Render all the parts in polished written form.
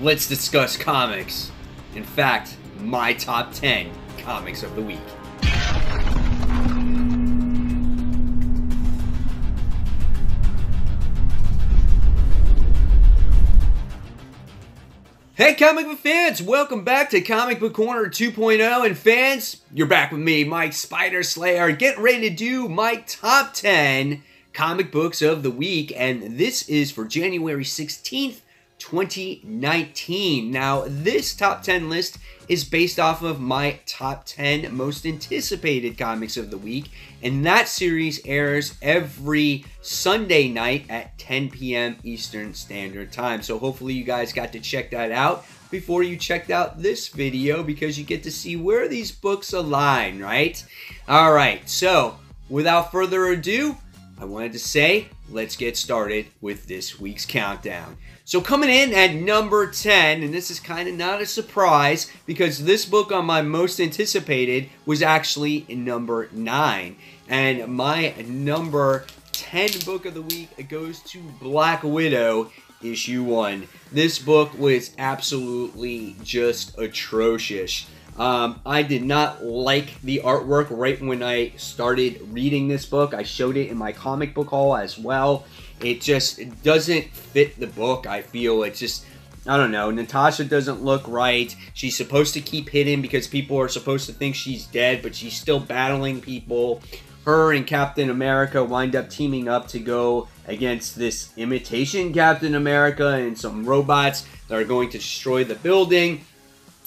let's discuss comics. In fact, my top 10 comics of the week. Hey comic book fans, welcome back to Comic Book Corner 2.0, and fans, you're back with me, Mike Spider Slayer, getting ready to do my top 10 comic books of the week, and this is for January 16th, 2019. Now, this top 10 list is based off of my top 10 most anticipated comics of the week, and that series airs every Sunday night at 10 p.m. Eastern Standard Time. So hopefully you guys got to check that out before you checked out this video, because you get to see where these books align, right? All right, so without further ado, I wanted to say, let's get started with this week's countdown. So coming in at number 10, and this is kind of not a surprise because this book on my most anticipated was actually in number 9. And my number 10 book of the week goes to Black Widow, issue 1. This book was absolutely just atrocious. I did not like the artwork right when I started reading this book. I showed it in my comic book haul as well. It doesn't fit the book, I feel. It's just, I don't know, Natasha doesn't look right. She's supposed to keep hidden because people are supposed to think she's dead, but she's still battling people. Her and Captain America wind up teaming up to go against this imitation Captain America and some robots that are going to destroy the building.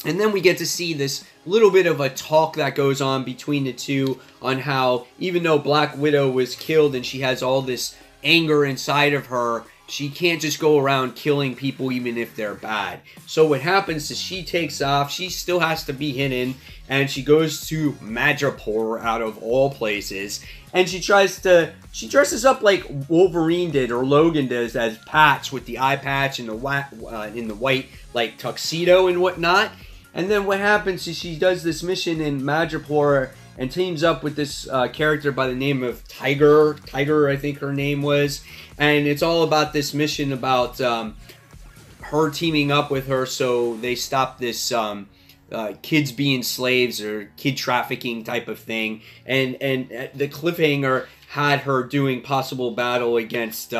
And then we get to see this little bit of a talk that goes on between the two on how, even though Black Widow was killed and she has all this anger inside of her, she can't just go around killing people even if they're bad. So what happens is she takes off, she still has to be hidden, and she goes to Madripoor out of all places, and she dresses up like Wolverine did or Logan does as Patch with the eye patch and the white like tuxedo and whatnot. And then what happens is she does this mission in Madripoor and teams up with this character by the name of Tiger, I think her name was. And it's all about this mission about her teaming up with her so they stop this kids being slaves or kid trafficking type of thing. And the cliffhanger had her doing possible battle against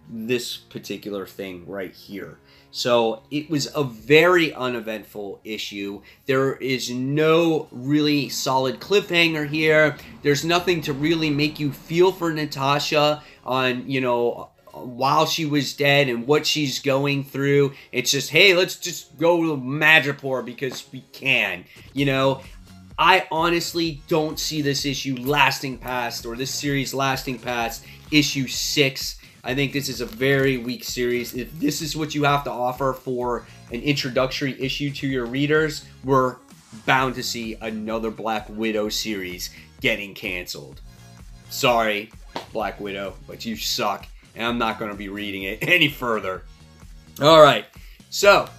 this particular thing right here. So it was a very uneventful issue. There is no really solid cliffhanger here. There's nothing to really make you feel for Natasha on, you know, while she was dead and what she's going through. It's just, hey, let's just go to Madripoor because we can, you know. I honestly don't see this issue lasting past, or this series lasting past issue 6. I think this is a very weak series. If this is what you have to offer for an introductory issue to your readers, we're bound to see another Black Widow series getting canceled. Sorry, Black Widow, but you suck, and I'm not going to be reading it any further. Alright, so,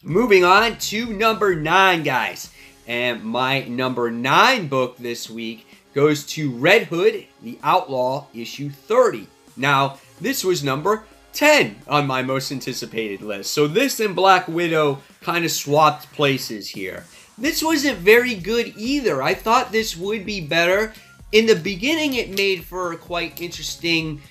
moving on to number 9, guys. And my number 9 book this week goes to Red Hood, The Outlaw, issue 30. Now, this was number 10 on my most anticipated list. So this and Black Widow kind of swapped places here. This wasn't very good either. I thought this would be better. In the beginning, it made for a quite interesting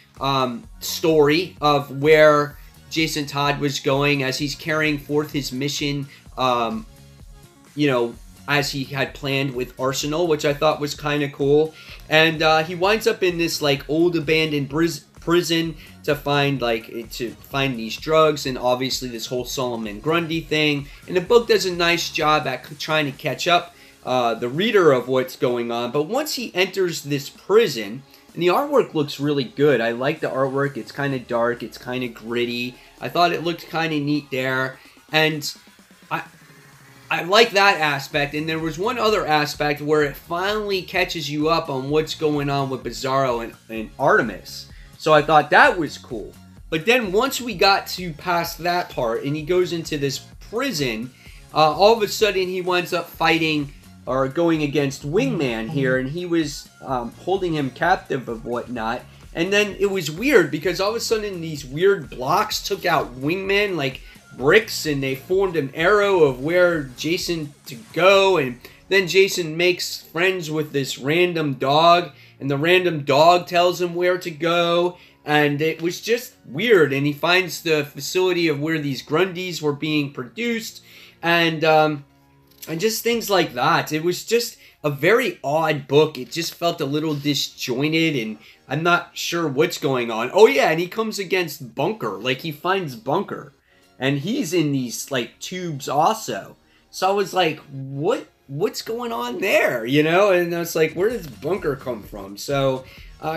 story of where Jason Todd was going as he's carrying forth his mission, you know, as he had planned with Arsenal, which I thought was kind of cool. And he winds up in this like old abandoned prison to find these drugs, and obviously this whole Solomon Grundy thing. And the book does a nice job at trying to catch up the reader of what's going on. But once he enters this prison, and the artwork looks really good. I like the artwork. It's kind of dark. It's kind of gritty. I thought it looked kind of neat there. And I like that aspect, and there was one other aspect where it finally catches you up on what's going on with Bizarro and Artemis. So I thought that was cool. But then once we got to past that part, and he goes into this prison, all of a sudden he winds up fighting or going against Wingman here, and he was holding him captive of whatnot. And then it was weird because all of a sudden these weird blocks took out Wingman, like bricks and they formed an arrow of where Jason to go, and then Jason makes friends with this random dog, and the random dog tells him where to go, and it was just weird, and he finds the facility of where these Grundys were being produced, and just things like that. It was just a very odd book. It just felt a little disjointed, and I'm not sure what's going on. Oh yeah, and he comes against Bunker. Like, he finds Bunker, and he's in these, like, tubes also. So I was like, what's going on there, you know? And I was like, where does Bunker come from? So,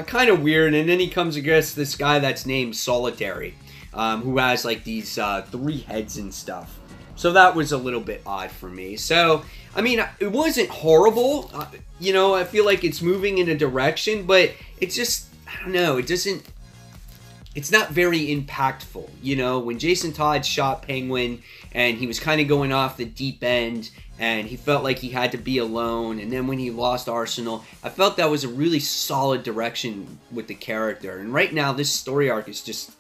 kind of weird. And then he comes against this guy that's named Solitary, who has, like, these 3 heads and stuff. So that was a little bit odd for me. So, I mean, it wasn't horrible. You know, I feel like it's moving in a direction, but it's just, I don't know, it's not very impactful. You know, when Jason Todd shot Penguin and he was kind of going off the deep end and he felt like he had to be alone, and then when he lost Arsenal, I felt that was a really solid direction with the character. And right now, this story arc is just,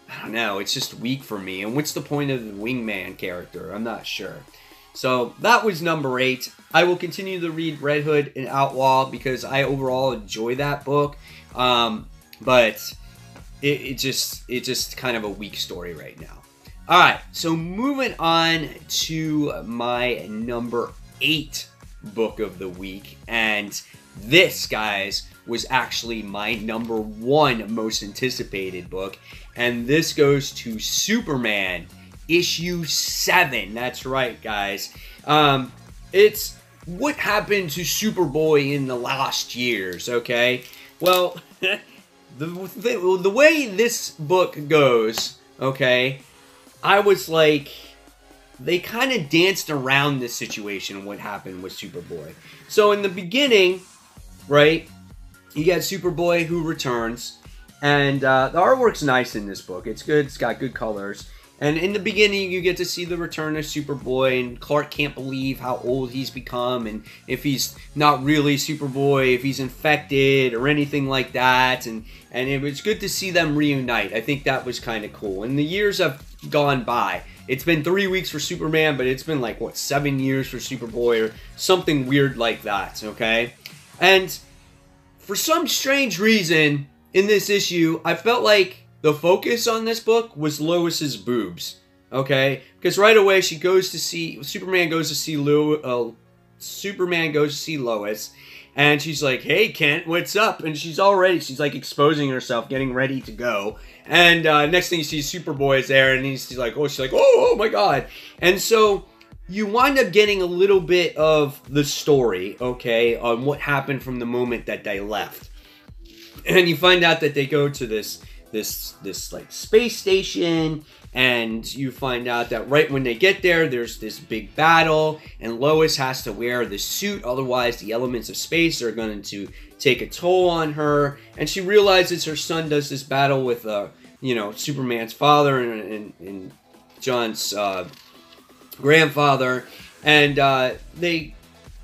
I don't know, it's just weak for me. And what's the point of the wingman character? I'm not sure. So that was number 8. I will continue to read Red Hood and Outlaw because I overall enjoy that book. But it's just kind of a weak story right now. Alright, so moving on to my number 8 book of the week. And this, guys, was actually my number 1 most anticipated book. And this goes to Superman issue 7. That's right, guys. It's what happened to Superboy in the last years, okay? Well, the way this book goes, okay, I was like, they kind of danced around this situation, what happened with Superboy. So in the beginning, right, you got Superboy who returns, and the artwork's nice in this book. It's good. It's got good colors. And in the beginning, you get to see the return of Superboy, and Clark can't believe how old he's become, and if he's not really Superboy, if he's infected, or anything like that. And it was good to see them reunite. I think that was kind of cool. And the years have gone by. It's been 3 weeks for Superman, but it's been like, what, 7 years for Superboy, or something weird like that, okay? And for some strange reason, in this issue, I felt like the focus on this book was Lois's boobs, okay? Because right away Superman goes to see Lois, and she's like, "Hey Kent, what's up?" And she's like exposing herself, getting ready to go. And next thing you see, Superboy is there, and she's like, oh my god. And so you wind up getting a little bit of the story, okay, on what happened from the moment that they left. And you find out that they go to this like space station, and you find out that right when they get there, there's this big battle, and Lois has to wear the suit, otherwise the elements of space are going to take a toll on her. And she realizes her son does this battle with Superman's father and John's grandfather, and they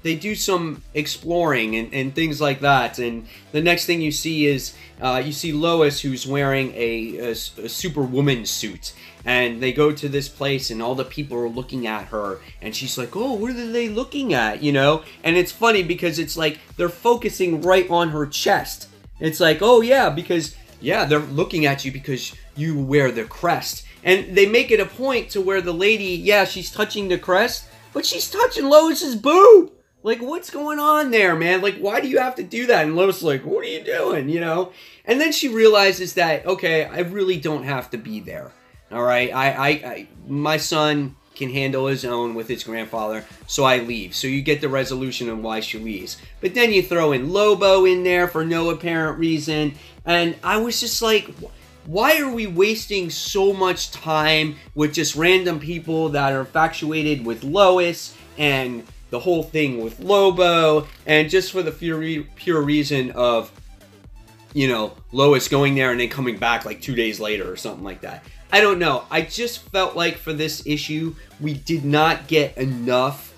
do some exploring and things like that. And the next thing you see is you see Lois, who's wearing a Superwoman suit, and they go to this place, and all the people are looking at her, and she's like, oh, what are they looking at, you know? And it's funny because it's like they're focusing right on her chest. It's like, oh yeah, because yeah, they're looking at you because you wear the crest. And they make it a point to where the lady, yeah, she's touching the crest, but she's touching Lois's boob. Like, what's going on there, man? Like, why do you have to do that? And Lois is like, what are you doing, you know? And then she realizes that, okay, I really don't have to be there, all right? My son can handle his own with his grandfather, so I leave. So you get the resolution on why she leaves. But then you throw in Lobo in there for no apparent reason, and I was just like, why are we wasting so much time with just random people that are infatuated with Lois and the whole thing with Lobo, and just for the pure reason of, you know, Lois going there and then coming back like 2 days later or something like that. I don't know. I just felt like for this issue, we did not get enough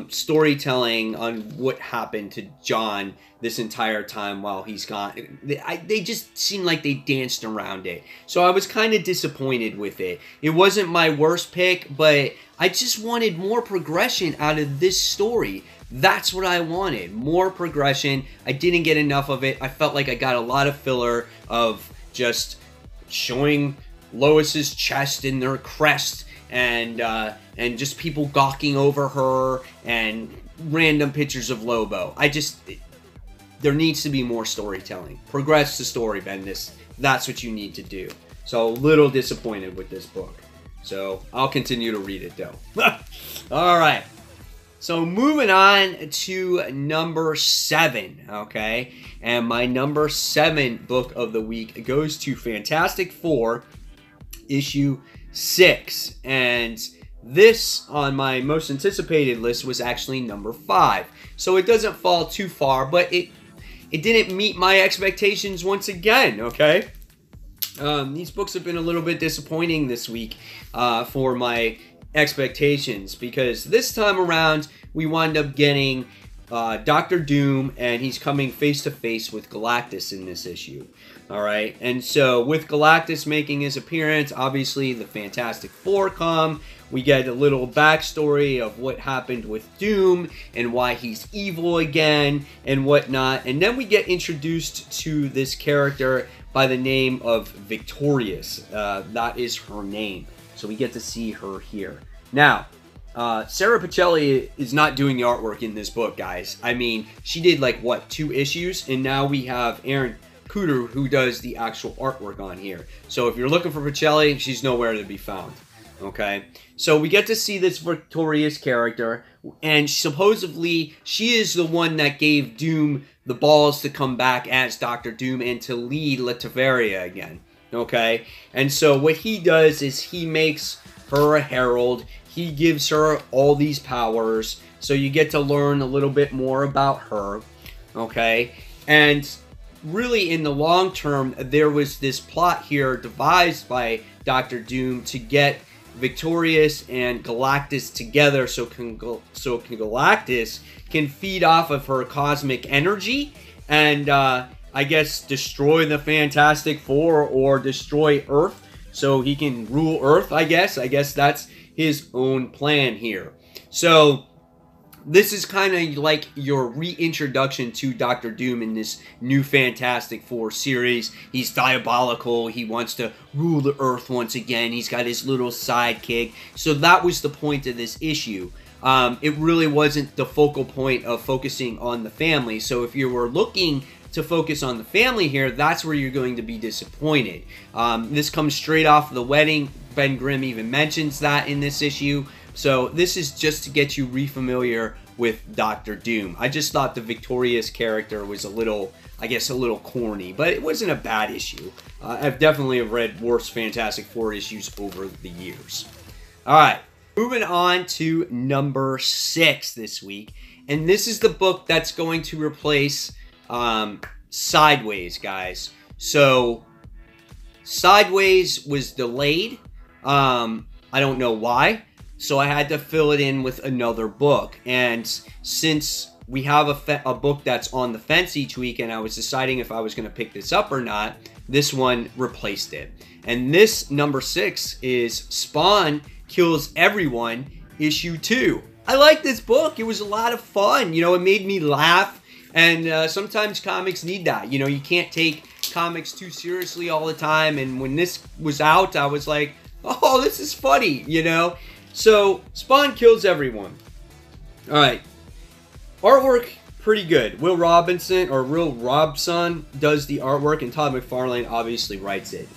storytelling on what happened to John this entire time while he's gone. They just seemed like they danced around it. So I was kind of disappointed with it. It wasn't my worst pick, but I just wanted more progression out of this story. That's what I wanted. More progression. I didn't get enough of it. I felt like I got a lot of filler of just showing Lois's chest and their crest and just people gawking over her and random pictures of Lobo. There needs to be more storytelling. Progress the story, Bendis. That's what you need to do. So a little disappointed with this book. So I'll continue to read it though. All right. So moving on to number 7, okay? And my number 7 book of the week goes to Fantastic Four, issue 6. And this, on my most anticipated list, was actually number 5. So it doesn't fall too far, but it didn't meet my expectations once again, okay? These books have been a little bit disappointing this week for my expectations, because this time around we wind up getting Doctor Doom, and he's coming face to face with Galactus in this issue. All right, and so with Galactus making his appearance, obviously the Fantastic Four come. We get a little backstory of what happened with Doom and why he's evil again and whatnot, and then we get introduced to this character by the name of Victorious. That is her name. So we get to see her here. Now, Sara Pichelli is not doing the artwork in this book, guys. I mean, she did like, what, 2 issues? And now we have Aaron Kuder who does the actual artwork on here. So if you're looking for Pichelli, she's nowhere to be found. Okay? So we get to see this Victorious character, and supposedly she is the one that gave Doom the balls to come back as Doctor Doom and to lead Latveria again. Okay? And so what he does is he makes her a herald. He gives her all these powers. So you get to learn a little bit more about her. Okay? And really, in the long term, there was this plot here devised by Doctor Doom to get Victorious and Galactus together so Galactus can feed off of her cosmic energy and I guess destroy the Fantastic Four or destroy Earth so he can rule Earth, I guess. I guess that's his own plan here. So this is kind of like your reintroduction to Doctor Doom in this new Fantastic Four series. He's diabolical. He wants to rule the Earth once again. He's got his little sidekick. So that was the point of this issue. It really wasn't the focal point of focusing on the family. So if you were looking to focus on the family here, that's where you're going to be disappointed. This comes straight off the wedding. Ben Grimm even mentions that in this issue. So this is just to get you refamiliar with Doctor Doom. I just thought the Victorious character was a little, I guess, a little corny, but it wasn't a bad issue. I've definitely read worse Fantastic Four issues over the years. All right, moving on to number 6 this week. And this is the book that's going to replace Sideways, guys. So Sideways was delayed. I don't know why. So I had to fill it in with another book. And since we have a book that's on the fence each week, and I was deciding if I was going to pick this up or not, this one replaced it. And this number 6 is Spawn Kills Everyone, issue 2. I like this book. It was a lot of fun. You know, it made me laugh. And sometimes comics need that. You know, you can't take comics too seriously all the time. And when this was out, I was like, oh, this is funny, you know? So, Spawn Kills Everyone. Alright. Artwork, pretty good. Will Robson does the artwork, and Todd McFarlane obviously writes it.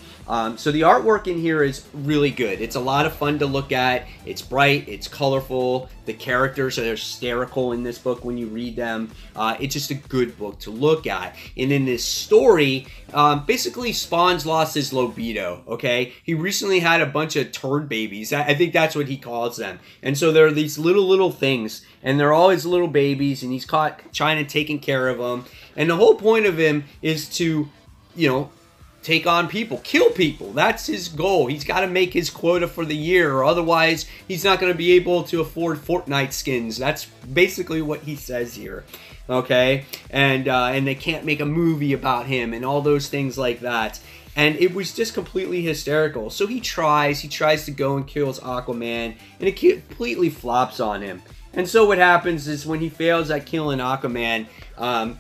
So the artwork in here is really good. It's a lot of fun to look at. It's bright. It's colorful. The characters are hysterical in this book when you read them. It's just a good book to look at. And in this story, basically Spawn's lost his libido, okay? He recently had a bunch of turd babies. I think that's what he calls them. And so there are these little things, and they're all his little babies, and he's caught trying to take care of them. And the whole point of him is to, you know, take on people, kill people. That's his goal. He's got to make his quota for the year, or otherwise he's not going to be able to afford Fortnite skins. That's basically what he says here. Okay, and they can't make a movie about him and all those things like that. And it was just completely hysterical. So he tries to go and kills Aquaman, and it completely flops on him. And so what happens is when he fails at killing Aquaman,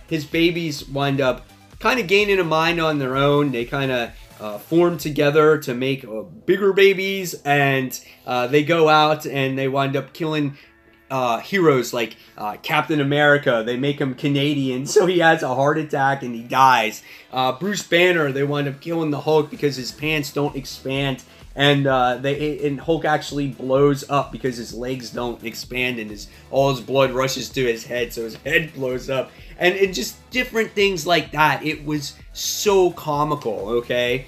his babies wind up kind of gaining a mind on their own. They kind of form together to make bigger babies, and they go out and they wind up killing heroes like Captain America. They make him Canadian, so he has a heart attack and he dies. Bruce Banner, they wind up killing the Hulk because his pants don't expand, and Hulk actually blows up because his legs don't expand, and all his blood rushes to his head, so his head blows up, and just different things like that. It was so comical, okay?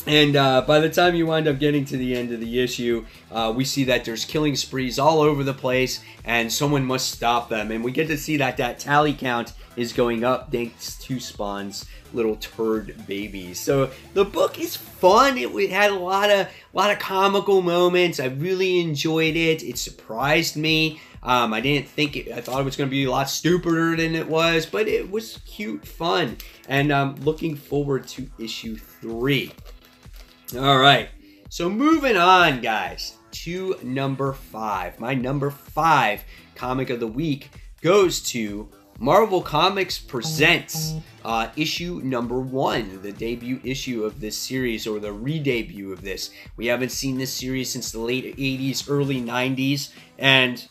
And by the time you wind up getting to the end of the issue, we see that there's killing sprees all over the place, and someone must stop them. And we get to see that tally count is going up thanks to Spawn's little turd babies. So the book is fun. It had a lot of comical moments. I really enjoyed it. It surprised me. I didn't think I thought it was going to be a lot stupider than it was, but it was cute fun. And I'm looking forward to issue 3. All right, so moving on, guys, to number 5. My number 5 comic of the week goes to Marvel Comics Presents issue number 1, the debut issue of this series, or the re-debut of this. We haven't seen this series since the late 80s, early 90s, and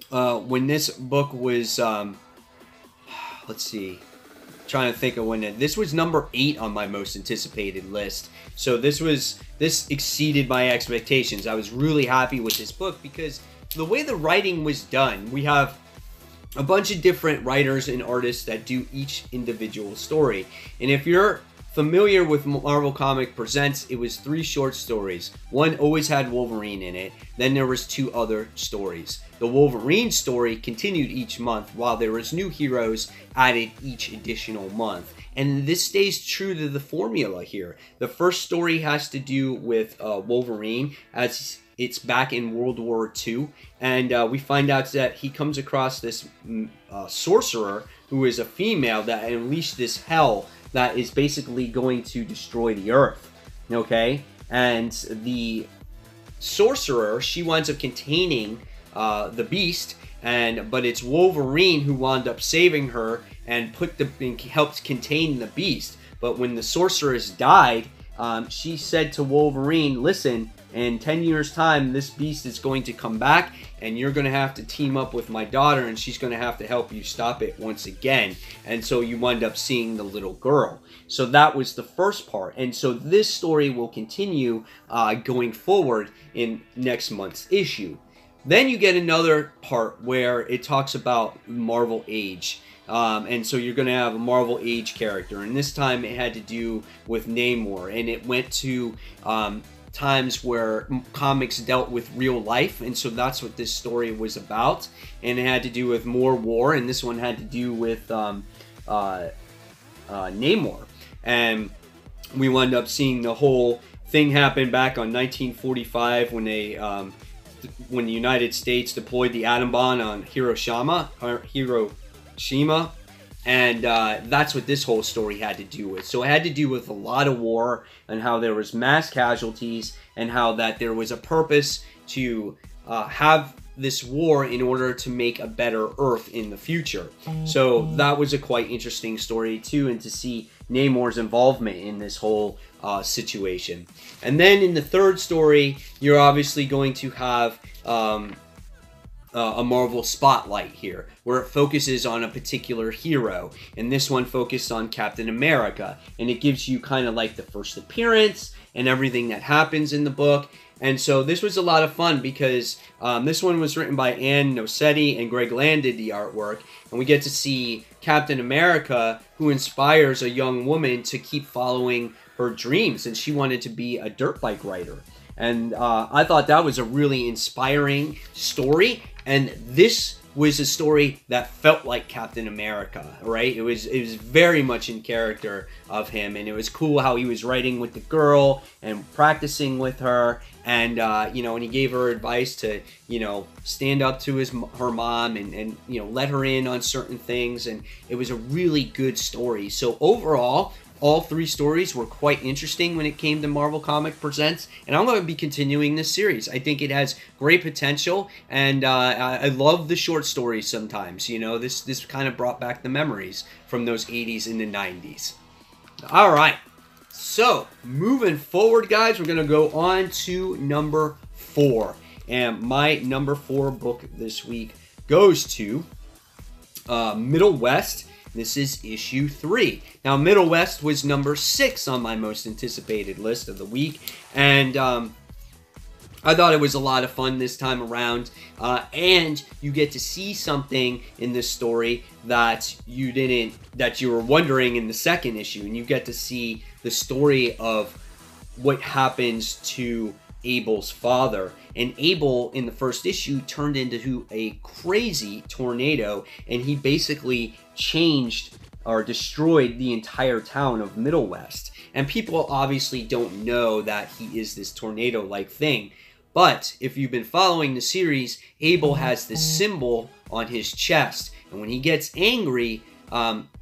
when this book was, let's see, trying to think of when this was number 8 on my most anticipated list. So this exceeded my expectations. I was really happy with this book because the way the writing was done, we have a bunch of different writers and artists that do each individual story. And if you're familiar with Marvel Comic Presents, it was 3 short stories. One always had Wolverine in it. Then there was 2 other stories. The Wolverine story continued each month, while there was new heroes added each additional month. And this stays true to the formula here. The first story has to do with Wolverine, as it's back in World War II. And we find out that he comes across this sorcerer who is a female that unleashed this hell that is basically going to destroy the Earth. Okay? And the sorcerer, she winds up containing the beast, but it's Wolverine who wound up saving her and helped contain the beast. But when the sorceress died, she said to Wolverine, listen, in 10 years time this beast is going to come back, and you're going to have to team up with my daughter, and she's going to have to help you stop it once again. And so you wind up seeing the little girl. So that was the first part, and so this story will continue going forward in next month's issue. Then you get another part where it talks about Marvel Age. And so you're going to have a Marvel Age character. And this time it had to do with Namor. And it went to times where comics dealt with real life. And so that's what this story was about. And it had to do with more war. And this one had to do with Namor. And we wound up seeing the whole thing happen back on 1945 when when the United States deployed the atom bomb on Hiroshima, and that's what this whole story had to do with. So it had to do with a lot of war, and how there was mass casualties, and how that there was a purpose to have this war in order to make a better Earth in the future. So that was a quite interesting story too, and to see Namor's involvement in this whole situation. And then in the third story, you're obviously going to have a Marvel Spotlight here, where it focuses on a particular hero, and this one focused on Captain America, and it gives you kind of like the first appearance and everything that happens in the book. And so this was a lot of fun because this one was written by Ann Nocenti, and Greg Land did the artwork, and we get to see Captain America, who inspires a young woman to keep following her dreams, and she wanted to be a dirt bike rider. And I thought that was a really inspiring story, and this was a story that felt like Captain America, right? It was very much in character of him, and it was cool how he was writing with the girl and practicing with her, and you know, and he gave her advice to, you know, stand up to her mom and you know, let her in on certain things, and it was a really good story. So overall, all three stories were quite interesting when it came to Marvel Comics Presents, and I'm going to be continuing this series. I think it has great potential, and I love the short stories sometimes. You know, this kind of brought back the memories from those 80s and the 90s. All right, so moving forward, guys, we're going to go on to number 4. And my number 4 book this week goes to Middle West. This is issue 3. Now, Middle West was number 6 on my most anticipated list of the week, and I thought it was a lot of fun this time around, and you get to see something in this story that you were wondering in the second issue, and you get to see the story of what happens to Abel's father. And Abel, in the first issue, turned into a crazy tornado, and he basically changed or destroyed the entire town of Middle West. And people obviously don't know that he is this tornado-like thing. But if you've been following the series, Abel has this symbol on his chest, and when he gets angry,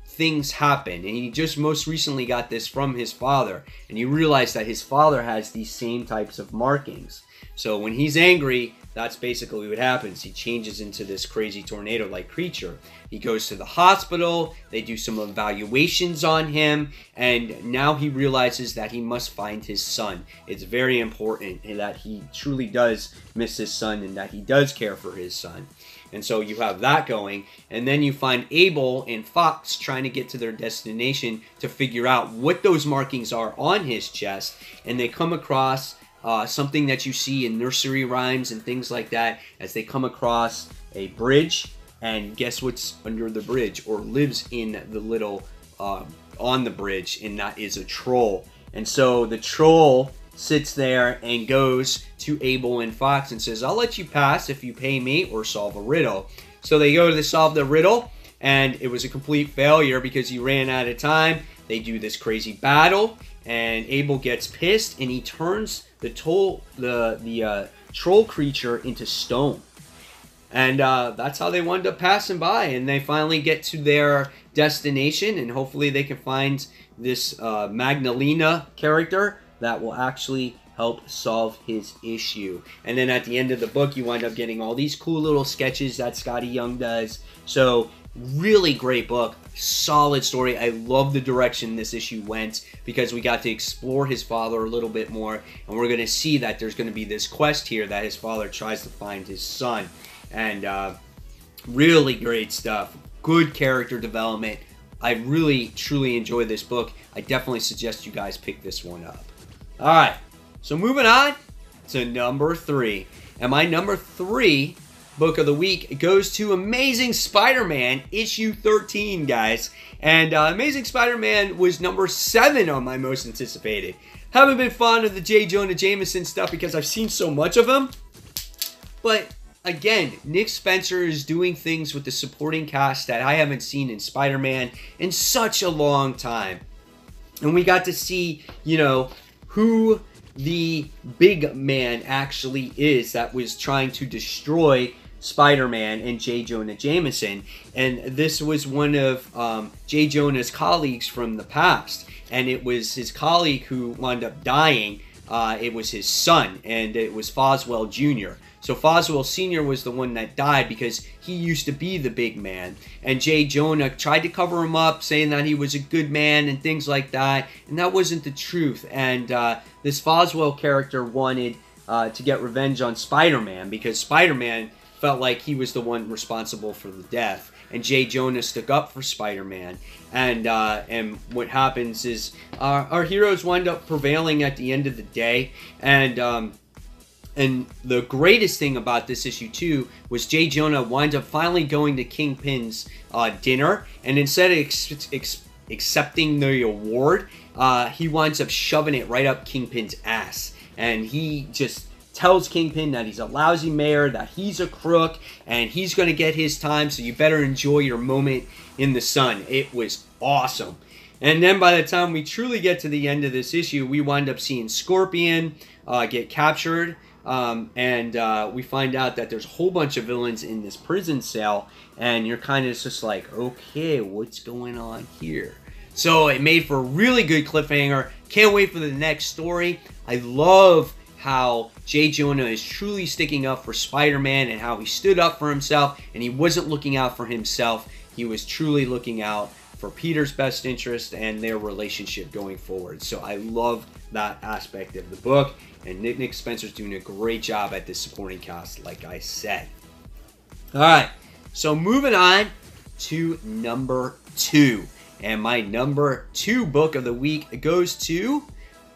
things happen. And he just most recently got this from his father, and you realize that his father has these same types of markings. So when he's angry, that's basically what happens. He changes into this crazy tornado-like creature. He goes to the hospital, they do some evaluations on him, and now he realizes that he must find his son. It's very important that he truly does miss his son and that he does care for his son. And so you have that going, and then you find Abel and Fox trying to get to their destination to figure out what those markings are on his chest, and they come across something that you see in nursery rhymes and things like that, as they come across a bridge, and guess what's under the bridge or lives in the little on the bridge, and that is a troll. And so the troll sits there and goes to Abel and Fox and says, I'll let you pass if you pay me or solve a riddle. So they go to solve the riddle, and it was a complete failure because he ran out of time. They do this crazy battle, and Abel gets pissed, and he turns the troll creature into stone. And that's how they wound up passing by, and they finally get to their destination, and hopefully they can find this Magdalena character that will actually help solve his issue. And then at the end of the book, you wind up getting all these cool little sketches that Skottie Young does. So really great book, solid story. I love the direction this issue went because we got to explore his father a little bit more, and we're going to see that there's going to be this quest here that his father tries to find his son. And really great stuff. Good character development. I really, truly enjoyed this book. I definitely suggest you guys pick this one up. All right, so moving on to number 3. And my number 3 book of the week goes to Amazing Spider-Man issue 13, guys. And Amazing Spider-Man was number 7 on my most anticipated. Haven't been fond of the J. Jonah Jameson stuff because I've seen so much of him. But again, Nick Spencer is doing things with the supporting cast that I haven't seen in Spider-Man in such a long time. And we got to see, you know, who the big man actually is that was trying to destroy Spider-Man and J. Jonah Jameson. And this was one of J. Jonah's colleagues from the past. And it was his colleague who wound up dying. It was his son, and it was Foswell Jr. So Foswell Sr. was the one that died because he used to be the big man. And J. Jonah tried to cover him up, saying that he was a good man and things like that. And that wasn't the truth. And this Foswell character wanted to get revenge on Spider-Man because Spider-Man felt like he was the one responsible for the death. And J. Jonah stuck up for Spider-Man. And what happens is our heroes wind up prevailing at the end of the day. And the greatest thing about this issue, too, was J. Jonah winds up finally going to Kingpin's dinner. And instead of accepting the award, he winds up shoving it right up Kingpin's ass. And he just tells Kingpin that he's a lousy mayor, that he's a crook, and he's going to get his time, so you better enjoy your moment in the sun. It was awesome. And then by the time we truly get to the end of this issue, we wind up seeing Scorpion get captured, and we find out that there's a whole bunch of villains in this prison cell, and you're kind of just like, okay, what's going on here? So it made for a really good cliffhanger. Can't wait for the next story. I love how J. Jonah is truly sticking up for Spider-Man and how he stood up for himself, and he wasn't looking out for himself. He was truly looking out for Peter's best interest and their relationship going forward. So I love that aspect of the book, and Nick Spencer's doing a great job at this supporting cast, like I said. All right, so moving on to number 2. And my number 2 book of the week goes to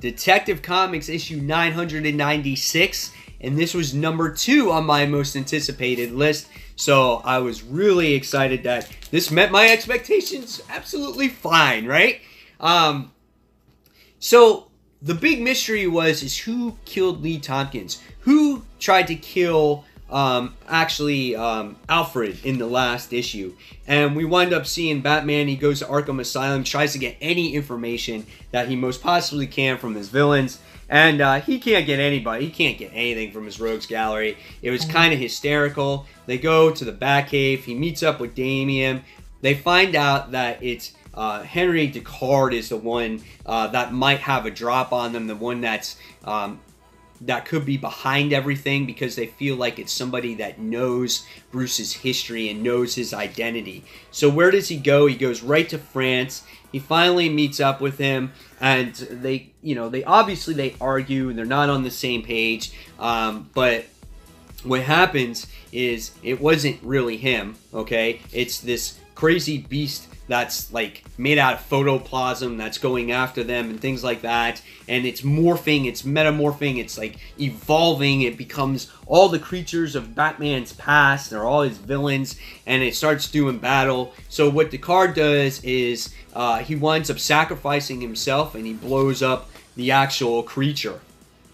Detective Comics issue 996, and this was number 2 on my most anticipated list. So I was really excited that this met my expectations absolutely fine, right? So the big mystery is who killed Lee Tompkins? Who tried to kill Alfred in the last issue? And we wind up seeing Batman. He goes to Arkham Asylum, tries to get any information that he most possibly can from his villains, and he can't get anybody. He can't get anything from his rogues gallery. It was kind of hysterical. They go to the Batcave. He meets up with Damian. They find out that it's Henry Ducard is the one that might have a drop on them, the one that's that could be behind everything, because they feel like it's somebody that knows Bruce's history and knows his identity. So where does he go? He goes right to France. He finally meets up with him, and they obviously argue, and they're not on the same page. But what happens is it wasn't really him, okay? It's this crazy beast that's like made out of photoplasm that's going after them and things like that, and it's morphing, it's metamorphing, it's like evolving. It becomes all the creatures of Batman's past, they're all his villains, and it starts doing battle. So what Ducard does is he winds up sacrificing himself, and he blows up the actual creature,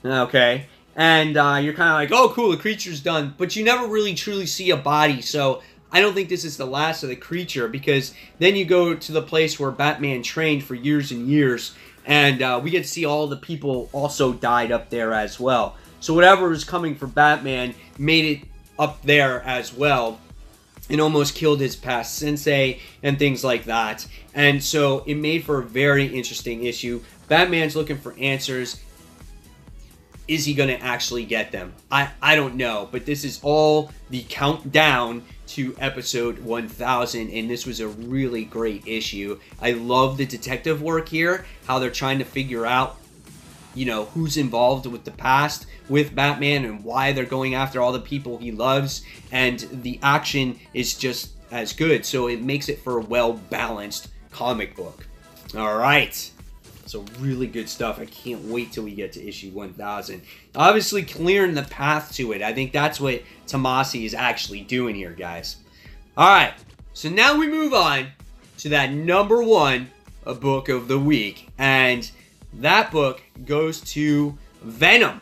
okay? And you're kind of like, oh cool, the creature's done, but you never really truly see a body. So I don't think this is the last of the creature, because then you go to the place where Batman trained for years and years, and we get to see all the people also died up there as well. So whatever was coming for Batman made it up there as well, and almost killed his past sensei and things like that. And so it made for a very interesting issue. Batman's looking for answers. Is he going to actually get them? I don't know, but this is all the countdown to episode 1000, and this was a really great issue. I love the detective work here, how they're trying to figure out, who's involved with the past with Batman and why they're going after all the people he loves, and the action is just as good, so it makes it for a well-balanced comic book. All right. So really good stuff. I can't wait till we get to issue 1000. Obviously clearing the path to it. I think that's what Tomasi is actually doing here, guys. Alright, so now we move on to that number 1 book of the week. And that book goes to Venom.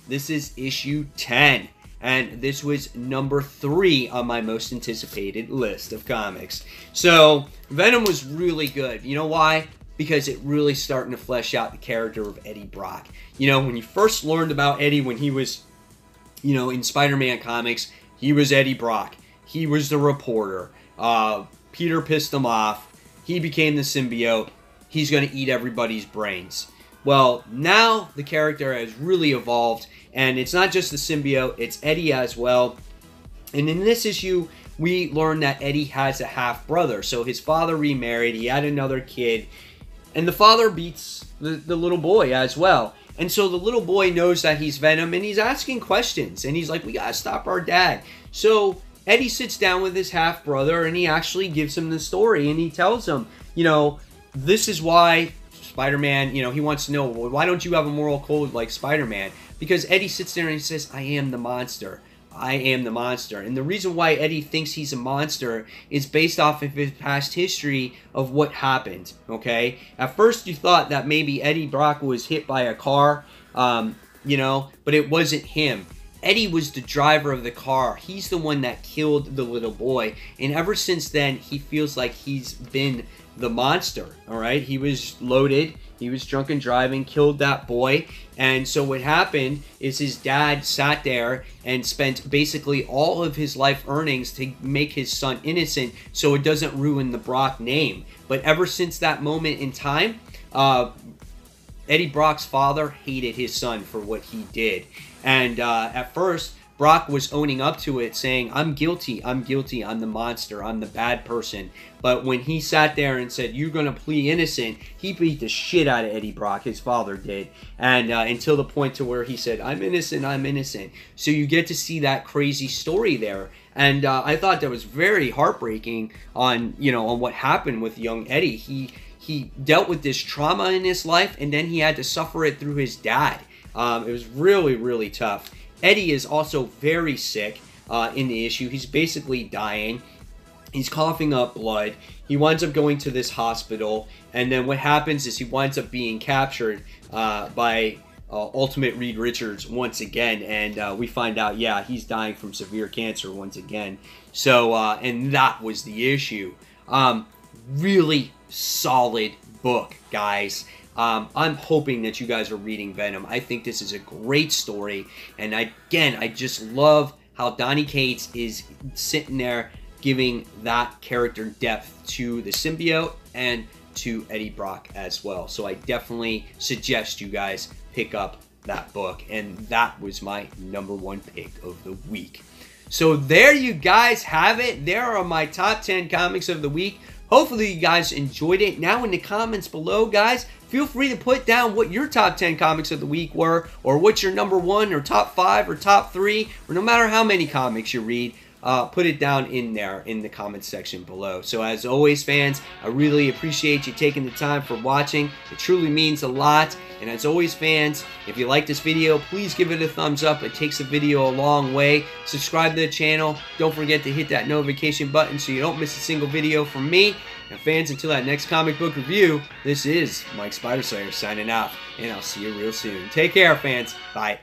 This is issue 10. And this was number 3 on my most anticipated list of comics. So Venom was really good. You know why? Because it really starting to flesh out the character of Eddie Brock. When you first learned about Eddie when he was, in Spider-Man comics, he was Eddie Brock. He was the reporter. Peter pissed him off. He became the symbiote. He's going to eat everybody's brains. Well, now the character has really evolved, and it's not just the symbiote, it's Eddie as well. And in this issue, we learn that Eddie has a half-brother. So his father remarried, he had another kid, and the father beats the little boy as well. And so the little boy knows that he's Venom, and he's asking questions. And he's like, we gotta stop our dad. So Eddie sits down with his half-brother, and he actually gives him the story. And he tells him, this is why Spider-Man, he wants to know, well, why don't you have a moral code like Spider-Man? Because Eddie sits there and he says, I am the monster. I am the monster. And the reason why Eddie thinks he's a monster is based off of his past history of what happened, okay? At first you thought that maybe Eddie Brock was hit by a car, you know, but it wasn't him. Eddie was the driver of the car. He's the one that killed the little boy. And ever since then, he feels like he's been the monster, all right? He was loaded. He was drunk and driving, killed that boy. And so what happened is his dad sat there and spent basically all of his life earnings to make his son innocent so it doesn't ruin the Brock name. But ever since that moment in time, Eddie Brock's father hated his son for what he did. And at first, Brock was owning up to it, saying, I'm guilty, I'm the monster, I'm the bad person. But when he sat there and said, you're going to plead innocent, he beat the shit out of Eddie Brock, his father did. And until the point to where he said, I'm innocent, I'm innocent. So you get to see that crazy story there. And I thought that was very heartbreaking on, you know, on what happened with young Eddie. He dealt with this trauma in his life, and then he had to suffer it through his dad. It was really, really tough. Eddie is also very sick in the issue. He's basically dying. He's coughing up blood. He winds up going to this hospital, and then what happens is he winds up being captured by Ultimate Reed Richards once again, and we find out, yeah, he's dying from severe cancer once again. So, and that was the issue. Really solid book, guys. I'm hoping that you guys are reading Venom. I think this is a great story. And I just love how Donny Cates is sitting there giving that character depth to the symbiote and to Eddie Brock as well. So I definitely suggest you guys pick up that book. And that was my #1 pick of the week. So there you guys have it. There are my top 10 comics of the week. Hopefully you guys enjoyed it. Now in the comments below, guys, feel free to put down what your top 10 comics of the week were, or what's your #1 or top 5 or top 3, or no matter how many comics you read, put it down in there in the comments section below. So as always, fans, I really appreciate you taking the time for watching. It truly means a lot. And as always, fans, if you like this video, please give it a thumbs up. It takes the video a long way. Subscribe to the channel. Don't forget to hit that notification button so you don't miss a single video from me. And fans, until that next comic book review, this is Mike Spiderslayer signing out, and I'll see you real soon. Take care, fans. Bye.